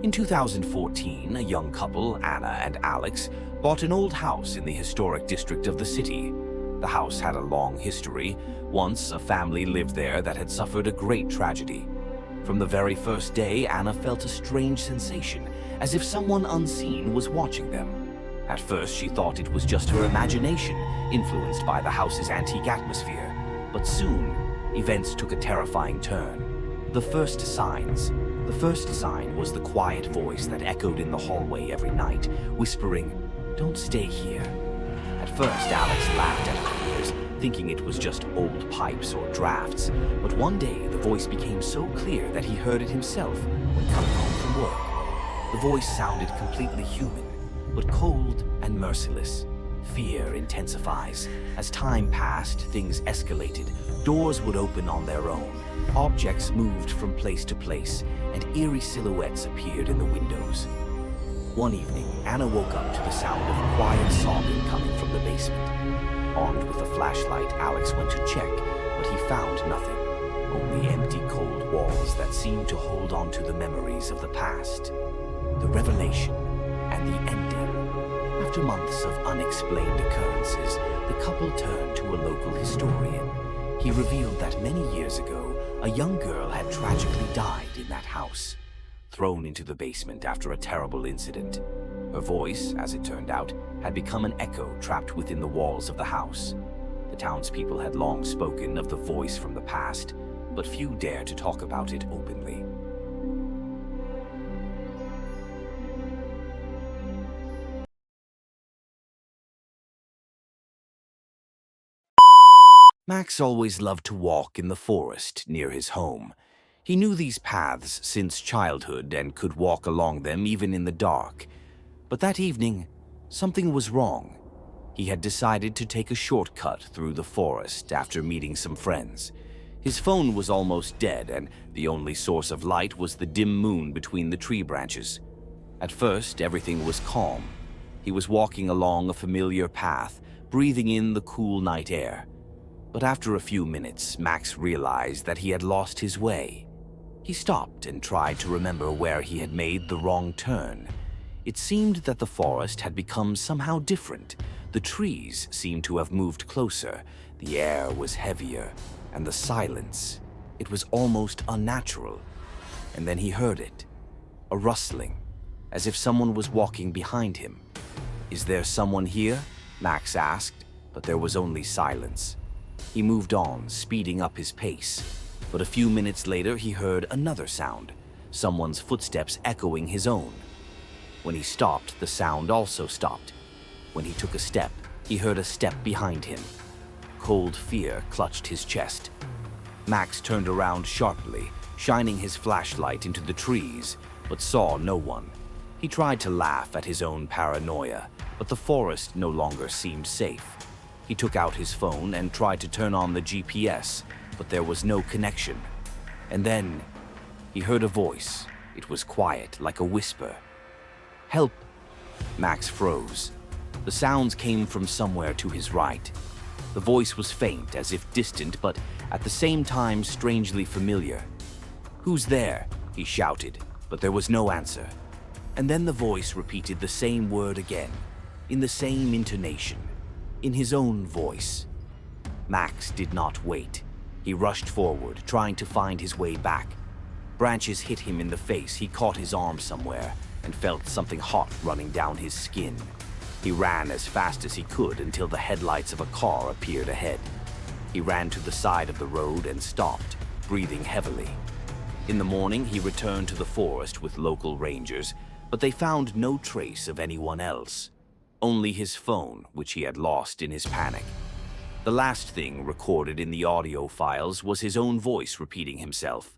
In 2014, a young couple, Anna and Alex, bought an old house in the historic district of the city. The house had a long history. Once, a family lived there that had suffered a great tragedy. From the very first day, Anna felt a strange sensation, as if someone unseen was watching them. At first, she thought it was just her imagination, influenced by the house's antique atmosphere. But soon, events took a terrifying turn. The first sign was the quiet voice that echoed in the hallway every night, whispering, "Don't stay here." At first, Alex laughed at her ears, thinking it was just old pipes or drafts. But one day, the voice became so clear that he heard it himself when coming home from work. The voice sounded completely human, but cold and merciless. Fear intensifies. As time passed, things escalated. Doors would open on their own. Objects moved from place to place, and eerie silhouettes appeared in the windows. One evening, Anna woke up to the sound of quiet sobbing coming from the basement. Armed with a flashlight, Alex went to check, but he found nothing. Only empty, cold walls that seemed to hold on to the memories of the past. The revelation and the ending. After months of unexplained occurrences, the couple turned to a local historian. He revealed that many years ago, a young girl had tragically died in that house, thrown into the basement after a terrible incident. Her voice, as it turned out, had become an echo trapped within the walls of the house. The townspeople had long spoken of the voice from the past, but few dared to talk about it openly. Max always loved to walk in the forest near his home. He knew these paths since childhood and could walk along them even in the dark. But that evening, something was wrong. He had decided to take a shortcut through the forest after meeting some friends. His phone was almost dead, and the only source of light was the dim moon between the tree branches. At first, everything was calm. He was walking along a familiar path, breathing in the cool night air. But after a few minutes, Max realized that he had lost his way. He stopped and tried to remember where he had made the wrong turn. It seemed that the forest had become somehow different. The trees seemed to have moved closer, the air was heavier, and the silence, it was almost unnatural. And then he heard it, a rustling, as if someone was walking behind him. "Is there someone here?" Max asked, but there was only silence. He moved on, speeding up his pace. But a few minutes later, he heard another sound, someone's footsteps echoing his own. When he stopped, the sound also stopped. When he took a step, he heard a step behind him. Cold fear clutched his chest. Max turned around sharply, shining his flashlight into the trees, but saw no one. He tried to laugh at his own paranoia, but the forest no longer seemed safe. He took out his phone and tried to turn on the GPS, but there was no connection. And then he heard a voice. It was quiet, like a whisper. "Help!" Max froze. The sounds came from somewhere to his right. The voice was faint, as if distant, but at the same time strangely familiar. "Who's there?" he shouted, but there was no answer. And then the voice repeated the same word again, in the same intonation, in his own voice. Max did not wait. He rushed forward, trying to find his way back. Branches hit him in the face. He caught his arm somewhere and felt something hot running down his skin. He ran as fast as he could until the headlights of a car appeared ahead. He ran to the side of the road and stopped, breathing heavily. In the morning, he returned to the forest with local rangers, but they found no trace of anyone else. Only his phone, which he had lost in his panic. The last thing recorded in the audio files was his own voice repeating himself.